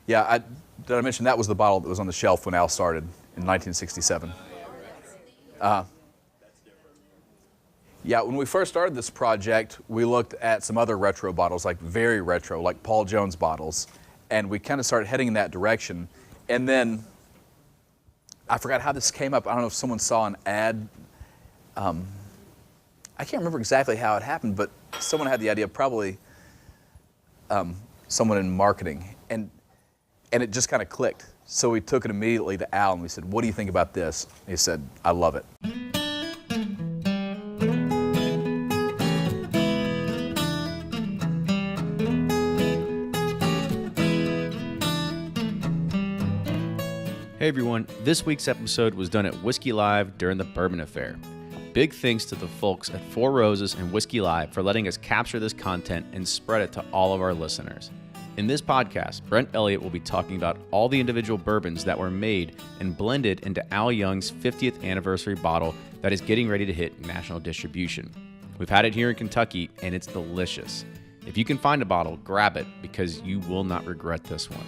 Yeah, did I mention that was the bottle that was on the shelf when Al started in 1967? Yeah, when we first started this project, we looked at some other retro bottles, like very retro, like Paul Jones bottles, and we kind of started heading in that direction. And then I forgot how this came up. I don't know if someone saw an ad. I can't remember exactly how it happened, but someone had the idea, probably someone in marketing, and it just kind of clicked. So we took it immediately to Al and we said, "What do you think about this?" And he said, "I love it." Hey everyone, this week's episode was done at WhiskyLive during the Bourbon Affair. Big thanks to the folks at Four Roses and WhiskyLive for letting us capture this content and spread it to all of our listeners. In this podcast, Brent Elliott will be talking about all the individual bourbons that were made and blended into Al Young's 50th anniversary bottle that is getting ready to hit national distribution. We've had it here in Kentucky and it's delicious. If you can find a bottle, grab it because you will not regret this one.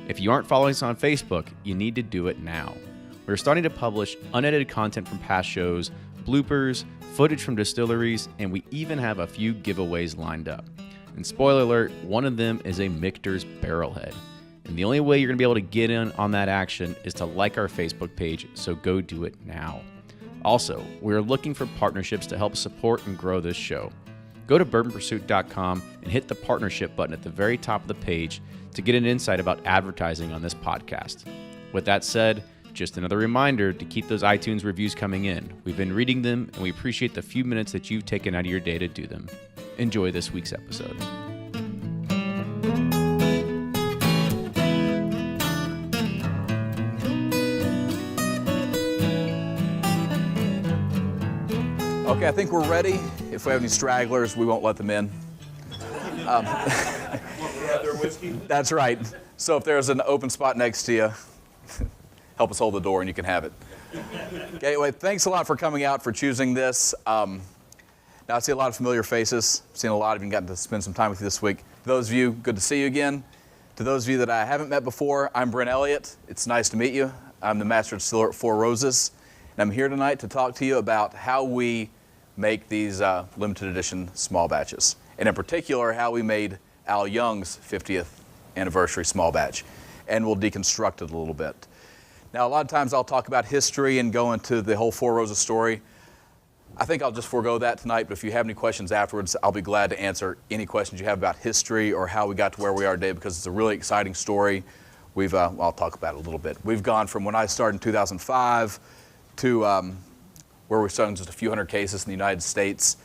If you aren't following us on Facebook, you need to do it now. We're starting to publish unedited content from past shows, bloopers, footage from distilleries, and we even have a few giveaways lined up. And spoiler alert, one of them is a Michter's Barrelhead. And the only way you're going to be able to get in on that action is to like our Facebook page, so go do it now. Also, we're looking for partnerships to help support and grow this show. Go to bourbonpursuit.com and hit the partnership button at the very top of the page to get an insight about advertising on this podcast. With that said, just another reminder to keep those iTunes reviews coming in. We've been reading them, and we appreciate the few minutes that you've taken out of your day to do them. Enjoy this week's episode. Okay, I think we're ready. If we have any stragglers, we won't let them in. That's right. So if there's an open spot next to you, help us hold the door and you can have it. Okay, anyway, thanks a lot for coming out, for choosing this. Now I see a lot of familiar faces. I've seen a lot of you, gotten to spend some time with you this week. To those of you, good to see you again. To those of you that I haven't met before, I'm Brent Elliott. It's nice to meet you. I'm the Master Distiller at Four Roses. And I'm here tonight to talk to you about how we make these limited edition small batches. And in particular, how we made Al Young's 50th anniversary small batch. And we'll deconstruct it a little bit. Now, a lot of times I'll talk about history and go into the whole Four Roses story. I think I'll just forego that tonight, but if you have any questions afterwards, I'll be glad to answer any questions you have about history or how we got to where we are today, because it's a really exciting story. I'll talk about it a little bit. We've gone from when I started in 2005 to where we're starting just a few hundred cases in the United States,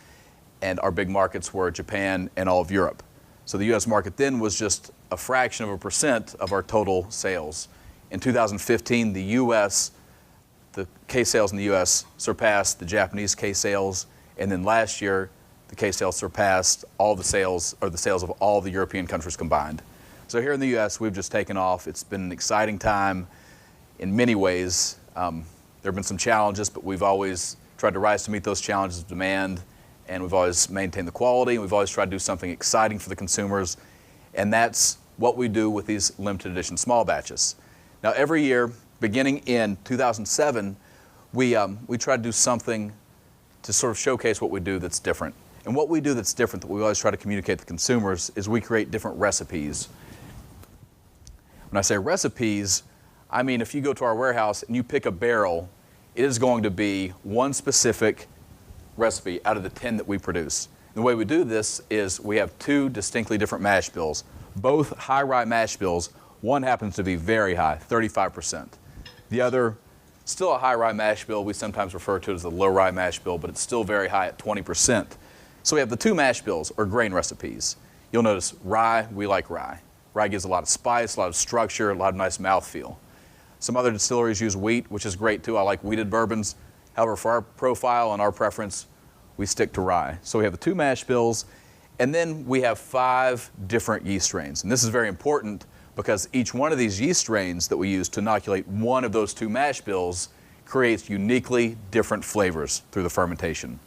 and our big markets were Japan and all of Europe. So the U.S. market then was just a fraction of a percent of our total sales. In 2015, the case sales in the U.S. surpassed the Japanese case sales, and then last year, the case sales surpassed all the sales, or the sales of all the European countries combined. So here in the U.S., we've just taken off. It's been an exciting time in many ways. There have been some challenges, but we've always tried to rise to meet those challenges of demand, and we've always maintained the quality, and we've always tried to do something exciting for the consumers, and that's what we do with these limited edition small batches. Now, every year, beginning in 2007, we try to do something to sort of showcase what we do that's different. And what we do that's different, that we always try to communicate to consumers, is we create different recipes. When I say recipes, I mean if you go to our warehouse and you pick a barrel, it is going to be one specific recipe out of the 10 that we produce. And the way we do this is we have two distinctly different mash bills, both high rye mash bills. One happens to be very high, 35%. The other, still a high rye mash bill. We sometimes refer to it as the low rye mash bill, but it's still very high at 20%. So we have the two mash bills, or grain recipes. You'll notice rye, we like rye. Rye gives a lot of spice, a lot of structure, a lot of nice mouthfeel. Some other distilleries use wheat, which is great too. I like wheated bourbons. However, for our profile and our preference, we stick to rye. So we have the two mash bills, and then we have 5 different yeast strains. And this is very important because each one of these yeast strains that we use to inoculate one of those two mash bills creates uniquely different flavors through the fermentation.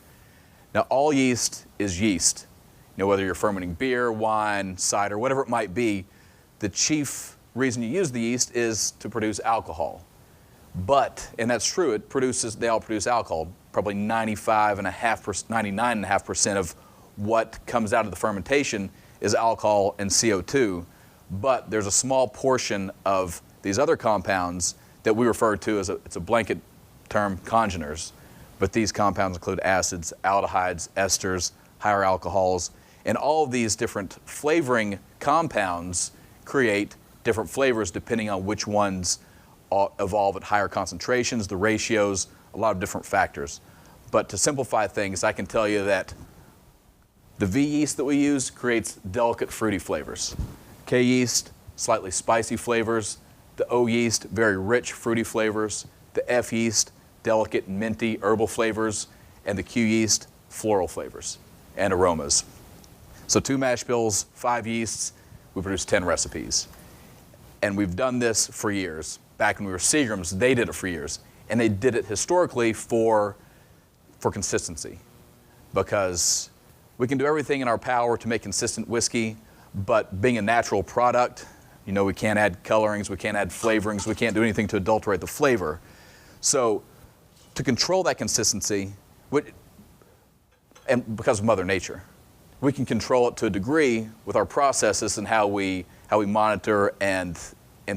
Now, all yeast is yeast. You know, whether you're fermenting beer, wine, cider, whatever it might be, the chief reason you use the yeast is to produce alcohol. But, and that's true, they all produce alcohol. Probably 99.5% of what comes out of the fermentation is alcohol and CO2. But there's a small portion of these other compounds that we refer to as it's a blanket term, congeners. But these compounds include acids, aldehydes, esters, higher alcohols, and all of these different flavoring compounds create different flavors depending on which ones evolve at higher concentrations, the ratios, a lot of different factors. But to simplify things, I can tell you that the V yeast that we use creates delicate fruity flavors. K yeast, slightly spicy flavors. The O yeast, very rich fruity flavors. The F yeast, delicate minty herbal flavors. And the Q yeast, floral flavors and aromas. So 2 mash bills, 5 yeasts, we produce 10 recipes. And we've done this for years. Back when we were Seagrams, they did it for years. And they did it historically for consistency. Because we can do everything in our power to make consistent whiskey, but being a natural product, you know, we can't add colorings, we can't add flavorings, we can't do anything to adulterate the flavor. So to control that consistency, and because of Mother Nature, we can control it to a degree with our processes and how we monitor and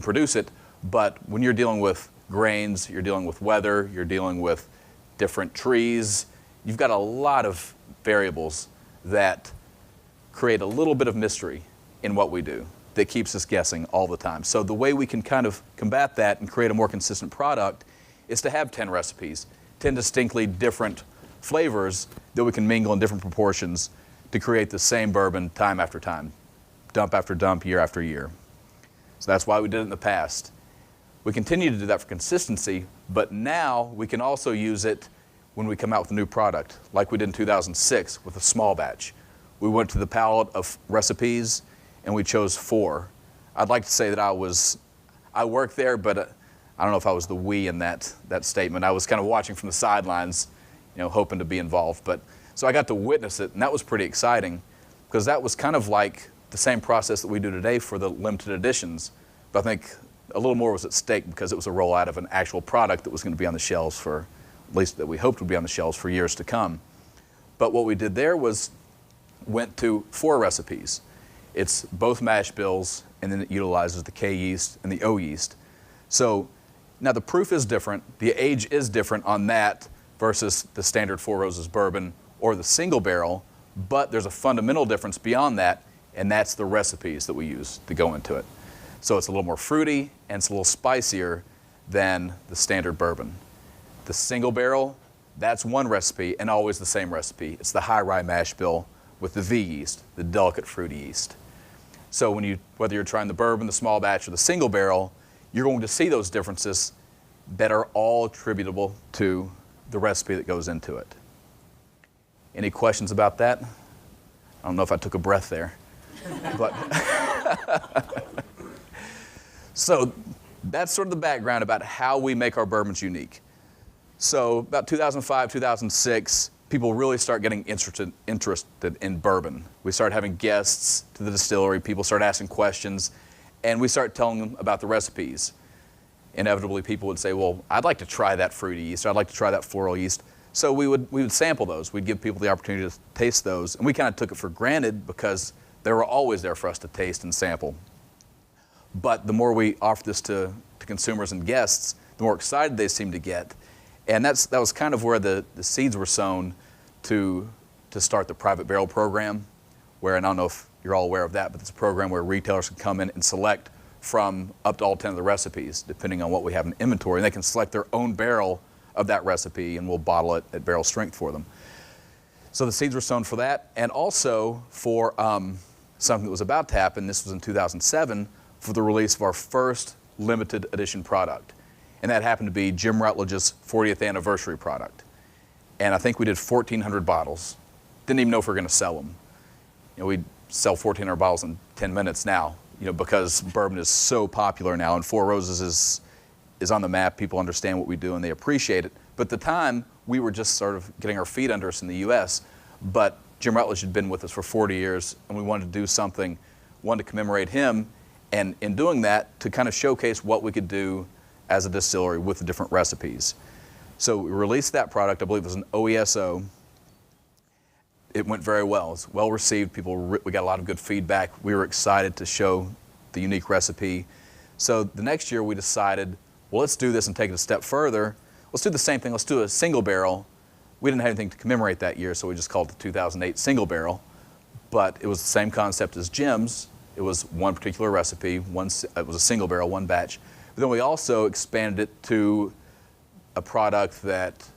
produce it. But when you're dealing with grains, you're dealing with weather, you're dealing with different trees, you've got a lot of variables that create a little bit of mystery in what we do that keeps us guessing all the time. So the way we can kind of combat that and create a more consistent product is to have 10 recipes, 10 distinctly different flavors that we can mingle in different proportions to create the same bourbon time after time, dump after dump, year after year. So that's why we did it in the past. We continue to do that for consistency, but now we can also use it when we come out with a new product, like we did in 2006 with a small batch. We went to the palette of recipes and we chose 4. I'd like to say that I worked there, but I don't know if I was the we in that statement. I was kind of watching from the sidelines, you know, hoping to be involved. But so I got to witness it, and that was pretty exciting because that was kind of like the same process that we do today for the limited editions. But I think a little more was at stake because it was a rollout of an actual product that was going to be on the shelves for, at least that we hoped would be on the shelves for years to come. But what we did there was went to 4 recipes. It's both mash bills, and then it utilizes the K yeast and the O yeast. So now the proof is different, the age is different on that versus the standard Four Roses bourbon or the single barrel, but there's a fundamental difference beyond that, and that's the recipes that we use to go into it. So it's a little more fruity and it's a little spicier than the standard bourbon. The single barrel, that's one recipe and always the same recipe. It's the high rye mash bill with the V yeast, the delicate fruity yeast. So whether you're trying the bourbon, the small batch, or the single barrel, you're going to see those differences that are all attributable to the recipe that goes into it. Any questions about that? I don't know if I took a breath there, but so that's sort of the background about how we make our bourbons unique. So about 2005, 2006, people really start getting interested in bourbon. We start having guests to the distillery, people start asking questions, and we start telling them about the recipes. Inevitably, people would say, well, I'd like to try that fruity yeast, or I'd like to try that floral yeast. So we would sample those. We'd give people the opportunity to taste those, and we kind of took it for granted because they were always there for us to taste and sample. But the more we offer this to consumers and guests, the more excited they seem to get. And that was kind of where the seeds were sown to start the private barrel program, where, and I don't know if you're all aware of that, but it's a program where retailers can come in and select from up to all 10 of the recipes, depending on what we have in inventory. And they can select their own barrel of that recipe, and we'll bottle it at barrel strength for them. So the seeds were sown for that, and also for something that was about to happen. This was in 2007, for the release of our first limited edition product. And that happened to be Jim Rutledge's 40th anniversary product. And I think we did 1,400 bottles. Didn't even know if we were going to sell them. You know, we sell 1,400 bottles in 10 minutes now, you know, because bourbon is so popular now, and Four Roses is on the map. People understand what we do and they appreciate it. But at the time, we were just sort of getting our feet under us in the U.S. But Jim Rutledge had been with us for 40 years, and we wanted to do something, one, to commemorate him, And in doing that, to kind of showcase what we could do as a distillery with the different recipes. So we released that product, I believe it was an OESO. It went very well. It was well received. We got a lot of good feedback. We were excited to show the unique recipe. So the next year we decided, well, let's do this and take it a step further. Let's do the same thing. Let's do a single barrel. We didn't have anything to commemorate that year, so we just called it the 2008 single barrel. But it was the same concept as Jim's. It was one particular recipe. It was a single barrel, one batch. But then we also expanded it to a product that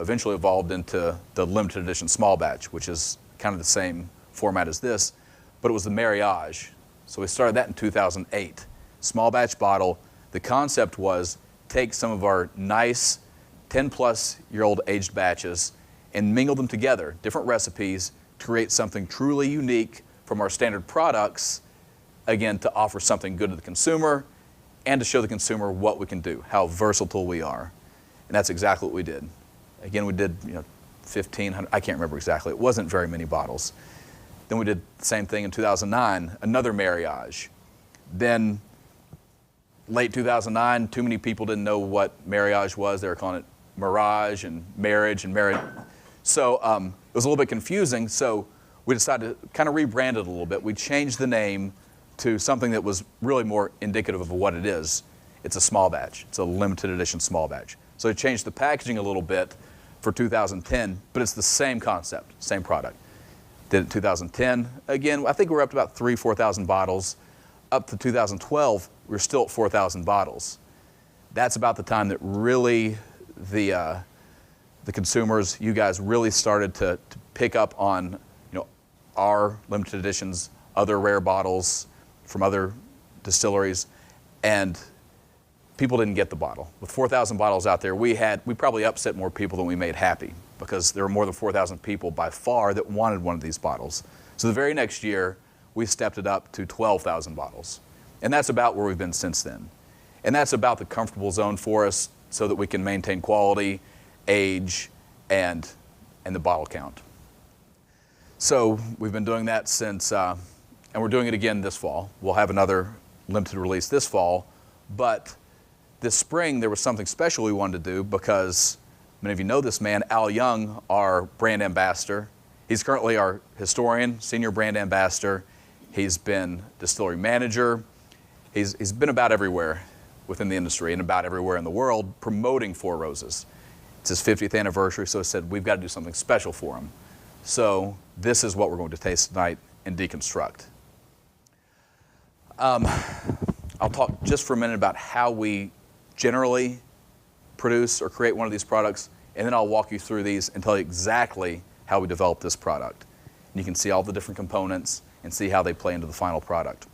eventually evolved into the limited edition small batch, which is kind of the same format as this, but it was the mariage. So we started that in 2008. Small batch bottle. The concept was take some of our nice 10-plus-year-old aged batches and mingle them together, different recipes, to create something truly unique from our standard products, again, to offer something good to the consumer and to show the consumer what we can do, how versatile we are. And that's exactly what we did. Again, we did 1,500, I can't remember exactly. It wasn't very many bottles. Then we did the same thing in 2009, another mariage. Then late 2009, too many people didn't know what mariage was. They were calling it mirage and marriage and marriage. So it was a little bit confusing, so we decided to kind of rebrand it a little bit. We changed the name to something that was really more indicative of what it is. It's a small batch. It's a limited edition small batch. So we changed the packaging a little bit for 2010, but it's the same concept, same product. Did it in 2010. Again, I think we're up to about 3,000, 4,000 bottles. Up to 2012, we're still at 4,000 bottles. That's about the time that really the consumers, you guys, really started to pick up on our limited editions, other rare bottles from other distilleries, and people didn't get the bottle. With 4,000 bottles out there, we probably upset more people than we made happy, because there were more than 4,000 people by far that wanted one of these bottles. So the very next year, we stepped it up to 12,000 bottles. And that's about where we've been since then. And that's about the comfortable zone for us so that we can maintain quality, age, and the bottle count. So we've been doing that since, and we're doing it again this fall. We'll have another limited release this fall, but this spring, there was something special we wanted to do because many of you know this man, Al Young, our brand ambassador. He's currently our historian, senior brand ambassador. He's been distillery manager. He's been about everywhere within the industry and about everywhere in the world promoting Four Roses. It's his 50th anniversary, so I said, we've got to do something special for him. So this is what we're going to taste tonight and deconstruct. I'll talk just for a minute about how we generally produce or create one of these products, and then I'll walk you through these and tell you exactly how we develop this product. And you can see all the different components and see how they play into the final product.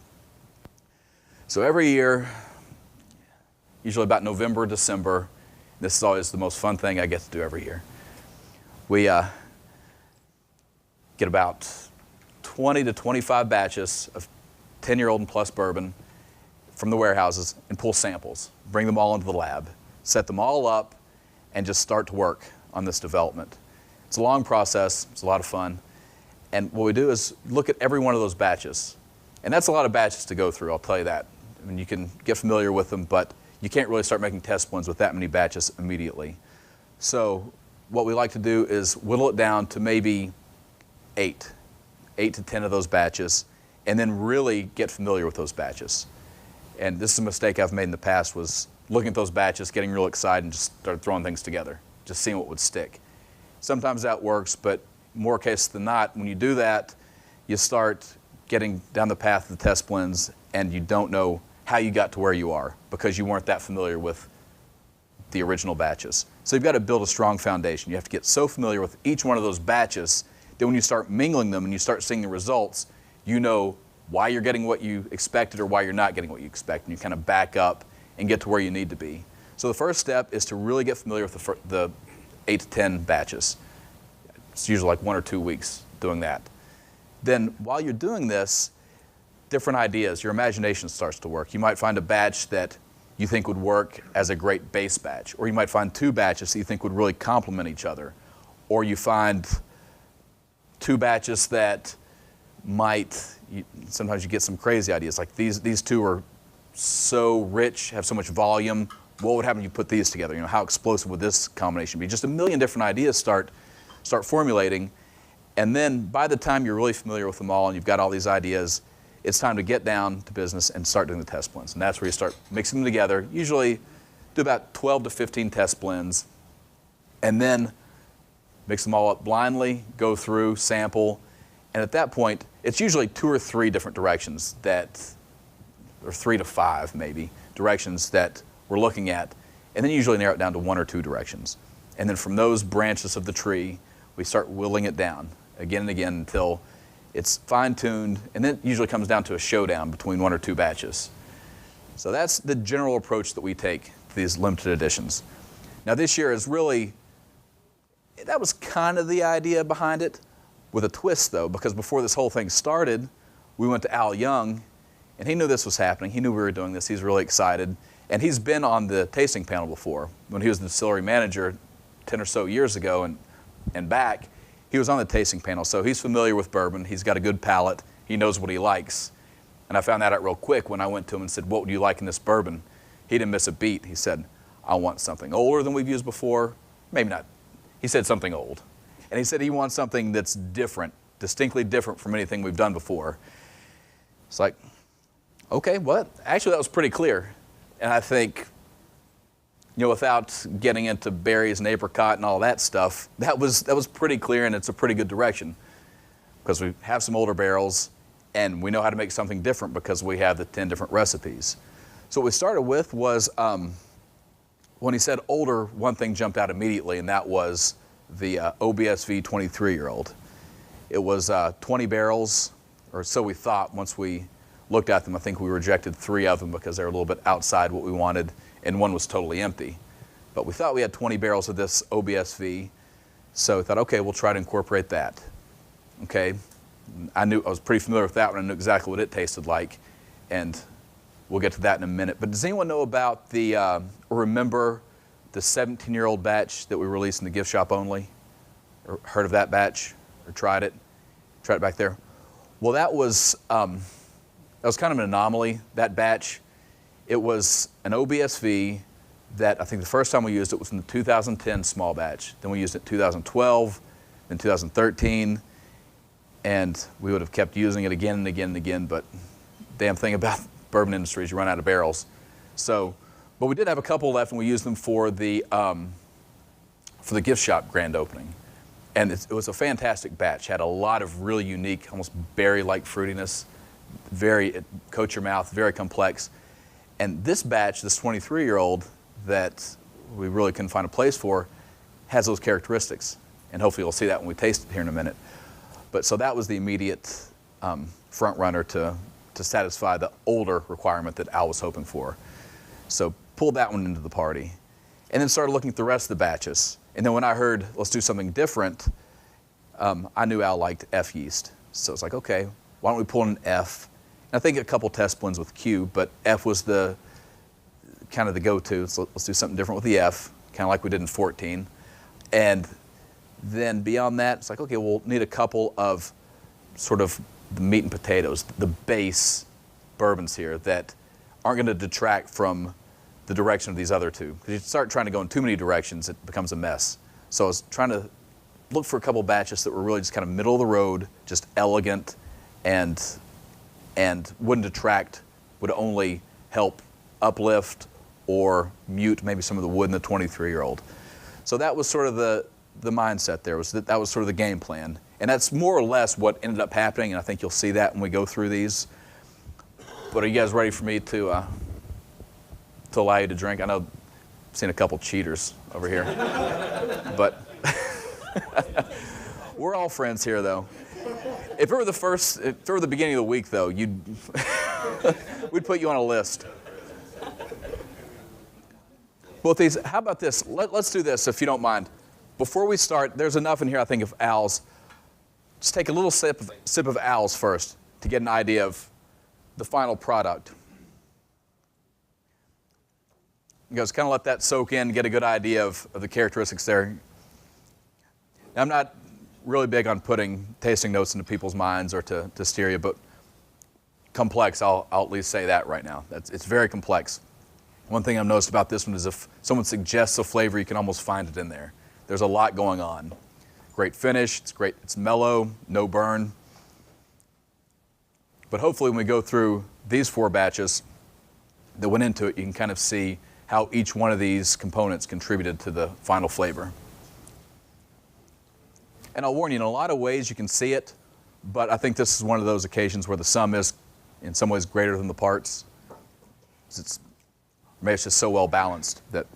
So every year, usually about November, December, this is always the most fun thing I get to do every year. We get about 20 to 25 batches of 10-year-old and plus bourbon from the warehouses and pull samples, bring them all into the lab, set them all up, and just start to work on this development. It's a long process, it's a lot of fun, and what we do is look at every one of those batches. And that's a lot of batches to go through, I'll tell you that. I mean, you can get familiar with them, but you can't really start making test blends with that many batches immediately. So what we like to do is whittle it down to maybe 8 to 10 of those batches, and then really get familiar with those batches. And this is a mistake I've made in the past, was looking at those batches, getting real excited, and just started throwing things together, just seeing what would stick. Sometimes that works, but more cases than not, when you do that, you start getting down the path of the test blends, and you don't know how you got to where you are because you weren't that familiar with the original batches. So you've got to build a strong foundation. You have to get so familiar with each one of those batches that when you start mingling them and you start seeing the results, you know why you're getting what you expected or why you're not getting what you expect, and you kind of back up and get to where you need to be. So the first step is to really get familiar with the 8 to 10 batches. It's usually like 1 or 2 weeks doing that. Then while you're doing this, different ideas, your imagination starts to work. You might find a batch that you think would work as a great base batch, or you might find 2 batches that you think would really complement each other, or you find 2 batches that sometimes you get some crazy ideas. Like these two are so rich, have so much volume. What would happen if you put these together? How explosive would this combination be? Just a million different ideas start formulating. And then by the time you're really familiar with them all and you've got all these ideas, it's time to get down to business and start doing the test blends. And that's where you start mixing them together. Usually do about 12 to 15 test blends, and then mix them all up blindly, go through, sample, and at that point, it's usually 2 or 3 different directions or 3 to 5 maybe, directions that we're looking at, and then usually narrow it down to 1 or 2 directions. And then from those branches of the tree, we start whittling it down again and again until it's fine-tuned, and then it usually comes down to a showdown between 1 or 2 batches. So that's the general approach that we take to these limited editions. Now this year is really, that was kind of the idea behind it, with a twist though, because before this whole thing started, we went to Al Young, and he knew this was happening. He knew we were doing this. He's really excited. And he's been on the tasting panel before. When he was the distillery manager 10 or so years ago and back, he was on the tasting panel. So he's familiar with bourbon. He's got a good palate. He knows what he likes. And I found that out real quick when I went to him and said, what would you like in this bourbon? He didn't miss a beat. He said, I want something older than we've used before. Maybe not. He said something old. And he said he wants something that's different, distinctly different from anything we've done before. It's like, okay, well, actually that was pretty clear. And I think, without getting into berries and apricot and all that stuff, that was pretty clear, and it's a pretty good direction. Because we have some older barrels, and we know how to make something different because we have the 10 different recipes. So what we started with was, when he said older, one thing jumped out immediately, and that was the OBSV 23-year-old. It was 20 barrels, or so we thought once we looked at them. I think we rejected 3 of them because they were a little bit outside what we wanted, and one was totally empty. But we thought we had 20 barrels of this OBSV, so we thought, okay, we'll try to incorporate that. Okay, I was pretty familiar with that one. I knew exactly what it tasted like, and we'll get to that in a minute. But does anyone know about or remember the 17-year-old batch that we released in the gift shop only? Or heard of that batch? Or tried it? Tried it back there? Well, that was kind of an anomaly, that batch. It was an OBSV that I think the first time we used it was in the 2010 small batch. Then we used it in 2012, then 2013, and we would have kept using it again and again and again, but damn thing about bourbon industry is you run out of barrels. So, but we did have a couple left, and we used them for the gift shop grand opening. And it was a fantastic batch. Had a lot of really unique, almost berry-like fruitiness. It coats your mouth, very complex. And this batch, this 23-year-old that we really couldn't find a place for, has those characteristics. And hopefully you'll see that when we taste it here in a minute. But so that was the immediate front runner to satisfy the older requirement that Al was hoping for. So pulled that one into the party. And then started looking at the rest of the batches. And then when I heard, let's do something different, I knew Al liked F yeast. So it's like, okay, why don't we pull in an F? And I think a couple test blends with Q, but F was the kind of the go-to. So let's do something different with the F, kind of like we did in 14. And then beyond that, it's like, okay, we'll need a couple of sort of the meat and potatoes, the base bourbons here that aren't going to detract from the direction of these other two. Because you start trying to go in too many directions, it becomes a mess. So I was trying to look for a couple batches that were really just kind of middle of the road, just elegant, and wouldn't detract, would only help uplift or mute maybe some of the wood in the 23-year-old. So that was sort of the mindset there. That was sort of the game plan. And that's more or less what ended up happening, and I think you'll see that when we go through these. But are you guys ready for me to allow you to drink? I know I've seen a couple cheaters over here. But we're all friends here, though. If it were the beginning of the week, though, we'd put you on a list. Both these, how about this? Let's do this, if you don't mind. Before we start, there's enough in here, I think, of Al's. Just take a little sip of Al's first to get an idea of the final product. You guys kind of let that soak in, get a good idea of the characteristics there. Now, I'm not really big on putting tasting notes into people's minds or to steer you, but complex, I'll at least say that right now. It's very complex. One thing I've noticed about this one is if someone suggests a flavor, you can almost find it in there. There's a lot going on. Great finish, it's great, it's mellow, no burn. But hopefully when we go through these 4 batches that went into it, you can kind of see how each one of these components contributed to the final flavor. And I'll warn you, in a lot of ways you can see it, but I think this is one of those occasions where the sum is in some ways greater than the parts. Maybe it's just so well balanced that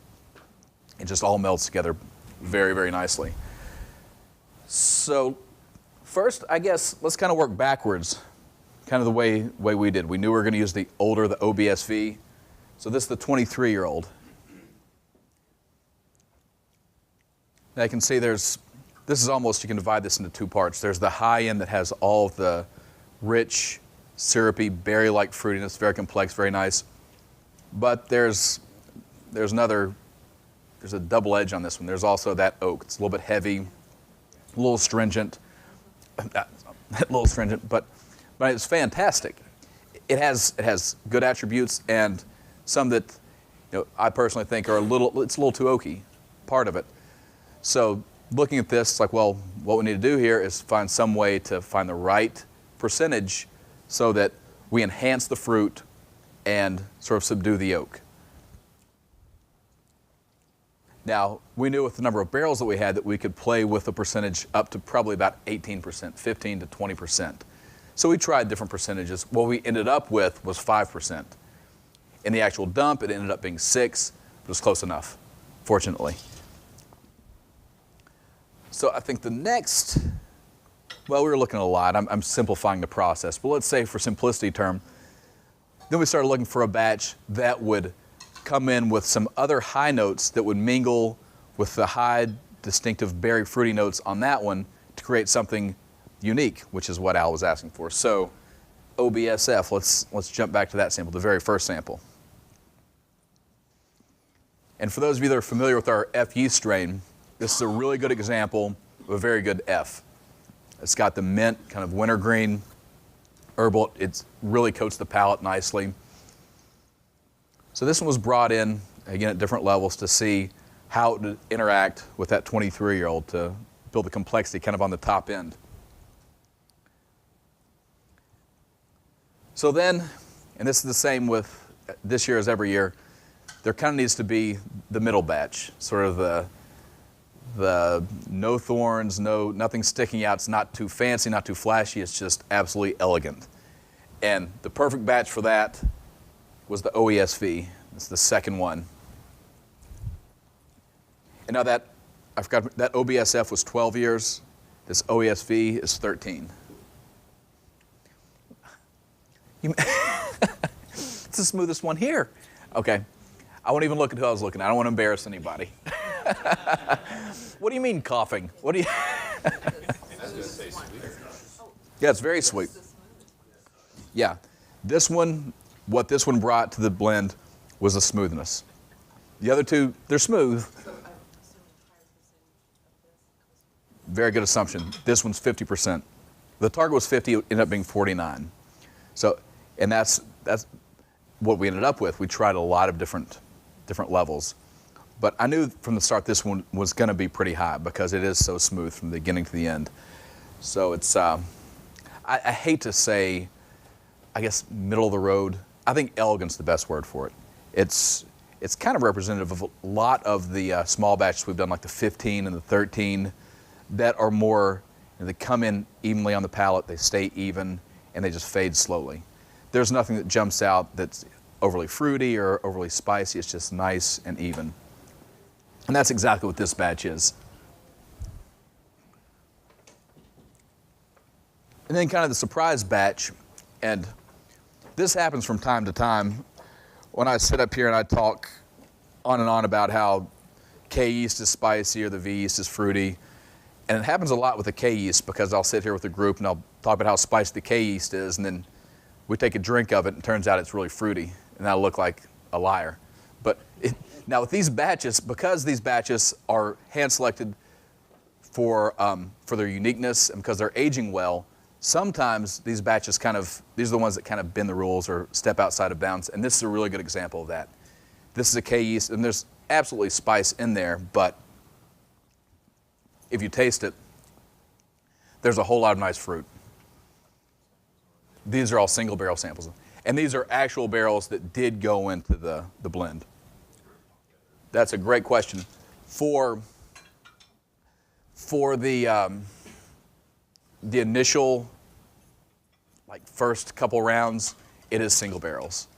it just all melds together very, very nicely. So first, I guess, let's kind of work backwards, kind of the way we did. We knew we were going to use the older, the OBSV. So this is the 23-year-old. Now you can see this is almost, you can divide this into 2 parts. There's the high end that has all of the rich, syrupy, berry-like fruitiness, very complex, very nice. But there's a double edge on this one. There's also that oak. It's a little bit heavy, a little stringent, but it's fantastic. It has good attributes and some that I personally think are it's a little too oaky, part of it. So looking at this, it's like, well, what we need to do here is find some way to find the right percentage so that we enhance the fruit and sort of subdue the oak. Now, we knew with the number of barrels that we had that we could play with a percentage up to probably about 18%, 15 to 20%. So we tried different percentages. What we ended up with was 5%. In the actual dump, it ended up being 6, but it was close enough, fortunately. So I think the next, well, we were looking at a lot. I'm simplifying the process, but let's say for simplicity term, then we started looking for a batch that would come in with some other high notes that would mingle with the high distinctive berry fruity notes on that one to create something unique, which is what Al was asking for. So OBSF, let's jump back to that sample, the very first sample. And for those of you that are familiar with our F yeast strain, this is a really good example of a very good F. It's got the mint, kind of wintergreen, herbal. It really coats the palate nicely. So this one was brought in, again, at different levels to see how it would interact with that 23-year-old to build the complexity kind of on the top end. So then, and this is the same with this year as every year, there kind of needs to be the middle batch, sort of the no thorns, nothing sticking out. It's not too fancy, not too flashy. It's just absolutely elegant. And the perfect batch for that was the OESV. It's the second one. And now that, I forgot, that OBSF was 12 years. This OESV is 13. It's the smoothest one here. Okay. I won't even look at who I was looking at. I don't want to embarrass anybody. What do you mean coughing? What do you? Yeah, it's very sweet. Yeah. This one, what this one brought to the blend was the smoothness. The other two, they're smooth. Very good assumption. This one's 50%. The target was 50, it ended up being 49. So, and that's what we ended up with. We tried a lot of different levels. But I knew from the start this one was going to be pretty high because it is so smooth from the beginning to the end. So it's, I hate to say, I guess, middle of the road. I think elegant's the best word for it. It's kind of representative of a lot of the small batches we've done, like the 15 and the 13, that are more, they come in evenly on the palate, they stay even, and they just fade slowly. There's nothing that jumps out that's overly fruity or overly spicy. It's just nice and even. And that's exactly what this batch is. And then kind of the surprise batch, and this happens from time to time when I sit up here and I talk on and on about how K yeast is spicy or the V yeast is fruity. And it happens a lot with the K yeast because I'll sit here with a group and I'll talk about how spicy the K yeast is, and then we take a drink of it and it turns out it's really fruity, and I look like a liar. But now with these batches, because these batches are hand selected for their uniqueness and because they're aging well. Sometimes these batches these are the ones that kind of bend the rules or step outside of bounds, and this is a really good example of that. This is a K yeast, and there's absolutely spice in there, but if you taste it, there's a whole lot of nice fruit. These are all single barrel samples, and these are actual barrels that did go into the blend. That's a great question. For the initial, first couple rounds, it is single barrels.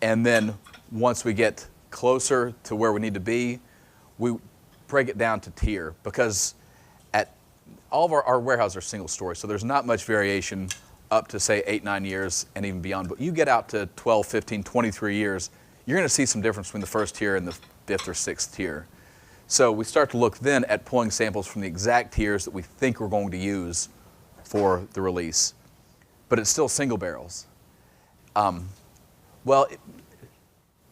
And then once we get closer to where we need to be, we break it down to tier, because at all of our warehouses are single story, so there's not much variation up to say 8, 9 years and even beyond. But you get out to 12, 15, 23 years, you're going to see some difference between the first tier and the 5th or 6th tier. So we start to look then at pulling samples from the exact tiers that we think we're going to use for the release. But it's still single barrels. No,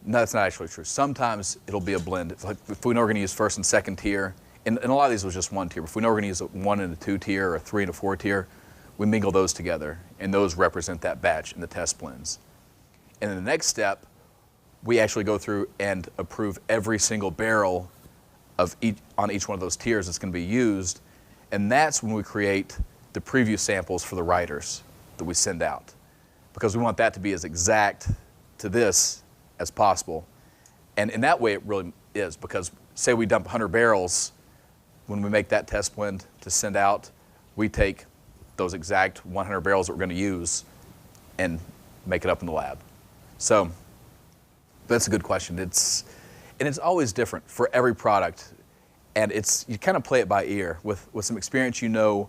that's not actually true. Sometimes it'll be a blend. If we know we're going to use 1st and 2nd tier, and a lot of these was just 1 tier, but if we know we're going to use a 1 and a 2 tier or a 3 and a 4 tier, we mingle those together, and those represent that batch in the test blends. And then the next step, we actually go through and approve every single barrel on each one of those tiers that's going to be used, and that's when we create the preview samples for the writers that we send out, because we want that to be as exact to this as possible. And in that way it really is, because say we dump 100 barrels, when we make that test blend to send out, we take those exact 100 barrels that we're going to use and make it up in the lab. So that's a good question. It's always different for every product, and you kind of play it by ear. With some experience, you know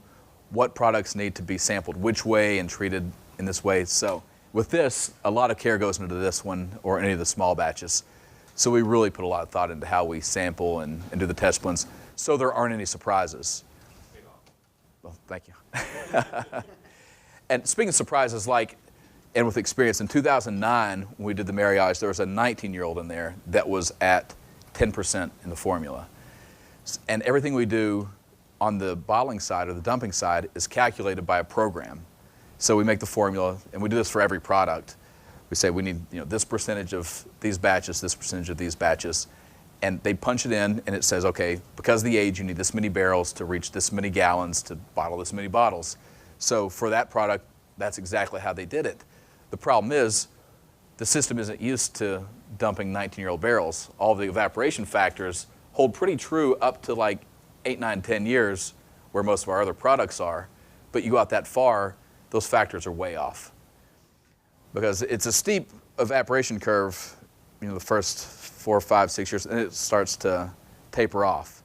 what products need to be sampled which way and treated in this way. So with this, a lot of care goes into this one or any of the small batches. So we really put a lot of thought into how we sample and do the test blends, so there aren't any surprises. Well, thank you. And speaking of surprises, and with experience, in 2009, when we did the mariage, there was a 19-year-old in there that was at 10% in the formula. And everything we do on the bottling side or the dumping side is calculated by a program. So we make the formula, and we do this for every product. We say we need this percentage of these batches, this percentage of these batches, and they punch it in, and it says, okay, because of the age, you need this many barrels to reach this many gallons to bottle this many bottles. So for that product, that's exactly how they did it. The problem is the system isn't used to dumping 19-year-old barrels. All the evaporation factors hold pretty true up to 8, 9, 10 years, where most of our other products are. But you go out that far, those factors are way off, because it's a steep evaporation curve, the first 4, 5, 6 years, and it starts to taper off.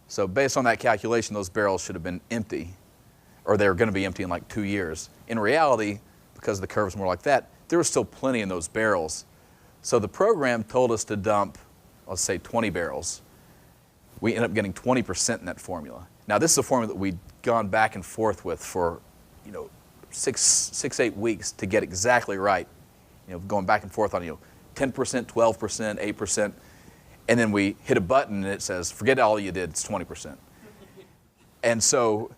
So based on that calculation, those barrels should have been empty, or they were going to be empty in 2 years. In reality, because the curve's more like that, there was still plenty in those barrels. So the program told us to dump, let's say 20 barrels. We ended up getting 20% in that formula. Now this is a formula that we'd gone back and forth with for 6, 8 weeks to get exactly right. Going back and forth on 10%, 12%, 8%, and then we hit a button and it says, forget all you did, it's 20%. And so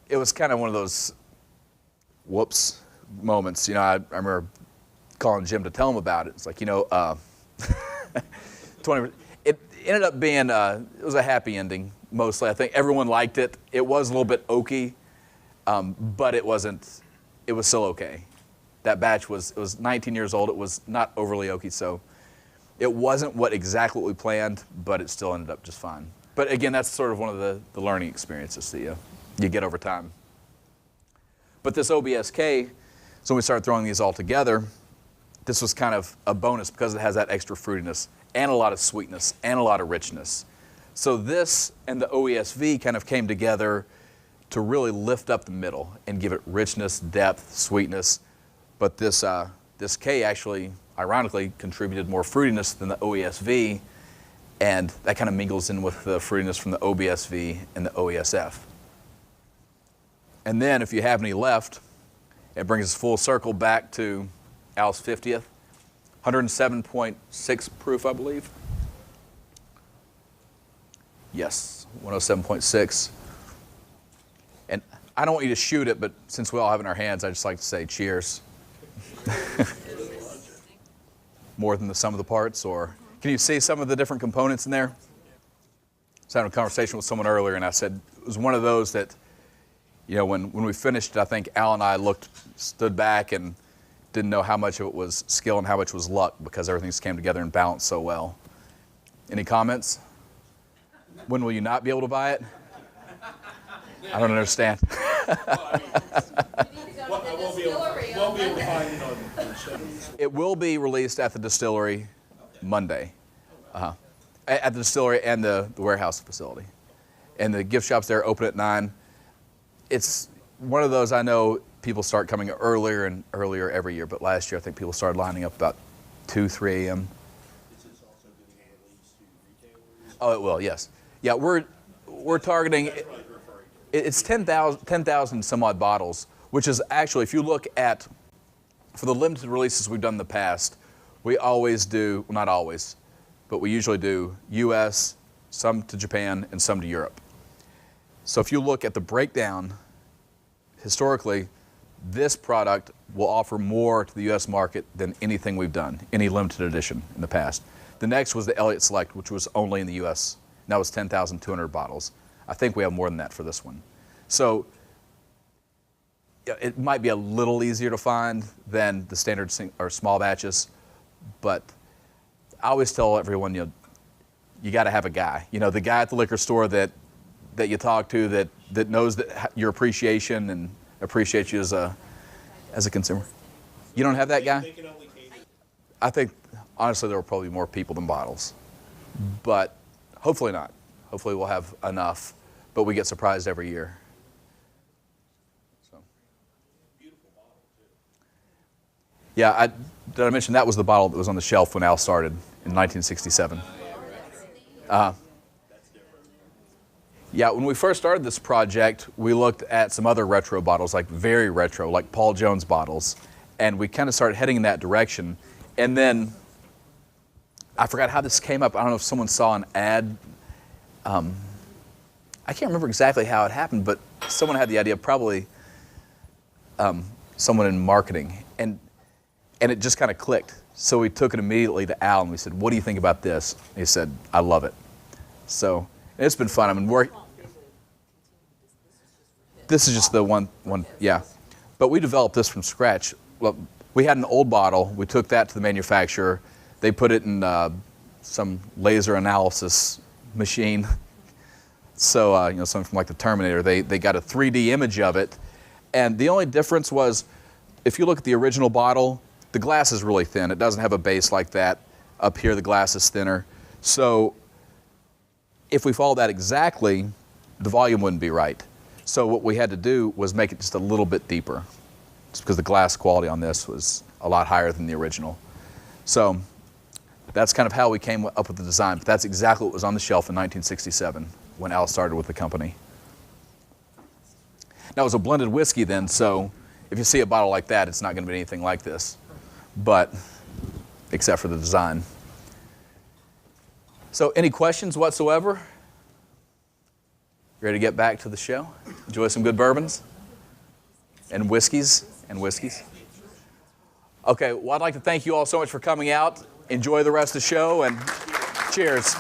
it was kind of one of those whoops moments. I remember calling Jim to tell him about it. It's 20%. It ended up being, it was a happy ending, mostly. I think everyone liked it. It was a little bit oaky, but it was still okay. That batch it was 19 years old. It was not overly oaky, so it wasn't exactly what we planned, but it still ended up just fine. But again, that's sort of one of the learning experiences that you get over time. But this OBSK, so when we started throwing these all together, this was kind of a bonus because it has that extra fruitiness and a lot of sweetness and a lot of richness. So this and the OESV kind of came together to really lift up the middle and give it richness, depth, sweetness. But this K actually, ironically, contributed more fruitiness than the OESV, and that kind of mingles in with the fruitiness from the OBSV and the OESF. And then if you have any left, it brings us full circle back to Al's 50th, 107.6 proof, I believe. Yes, 107.6. And I don't want you to shoot it, but since we all have it in our hands, I just like to say cheers. More than the sum of the parts, or can you see some of the different components in there? I was having a conversation with someone earlier, and I said it was one of those that, you know, when we finished, I think Al and I stood back and didn't know how much of it was skill and how much was luck, because everything just came together and balanced so well. Any comments? When will you not be able to buy it? I don't understand. It will be released at the distillery Monday. At the distillery and the warehouse facility. And the gift shops there open at 9. It's one of those, I know people start coming earlier and earlier every year, but last year I think people started lining up about 2, 3 a.m. Is this also going to get released to retailers? Oh, it will, yes. Yeah, we're targeting, it's 10,000 some odd bottles, which is actually, if you look at, for the limited releases we've done in the past, we always do, well, not always, but we usually do US, some to Japan, and some to Europe. So if you look at the breakdown, historically, this product will offer more to the US market than anything we've done, any limited edition in the past. The next was the Elliott Select, which was only in the US. And that was 10,200 bottles. I think we have more than that for this one. So it might be a little easier to find than the standard or small batches, but I always tell everyone, you got to have a guy. You know, the guy at the liquor store that you talk to that knows that your appreciation and appreciates you as a consumer. You don't have that guy? I think, honestly, there will probably be more people than bottles. But hopefully not. Hopefully we'll have enough, but we get surprised every year. So. Beautiful bottle, too. Yeah, did I mention that was the bottle that was on the shelf when Al started in 1967? Yeah, when we first started this project, we looked at some other retro bottles, like very retro, like Paul Jones bottles, and we kind of started heading in that direction. And then I forgot how this came up. I don't know if someone saw an ad. I can't remember exactly how it happened, but someone had the idea, probably someone in marketing, and it just kind of clicked. So we took it immediately to Al, and we said, "What do you think about this?" And he said, "I love it." So it's been fun. I mean, this is just the one, yeah. But we developed this from scratch. Well, we had an old bottle. We took that to the manufacturer. They put it in some laser analysis machine. So, something from like the Terminator. They got a 3D image of it. And the only difference was, if you look at the original bottle, the glass is really thin. It doesn't have a base like that. Up here, the glass is thinner. So if we followed that exactly, the volume wouldn't be right. So what we had to do was make it just a little bit deeper, just because the glass quality on this was a lot higher than the original. So that's kind of how we came up with the design. But that's exactly what was on the shelf in 1967 when Al started with the company. Now, it was a blended whiskey then, so if you see a bottle like that, it's not going to be anything like this, but except for the design. So any questions whatsoever? Ready to get back to the show? Enjoy some good bourbons and whiskeys Okay, well, I'd like to thank you all so much for coming out. Enjoy the rest of the show, and cheers.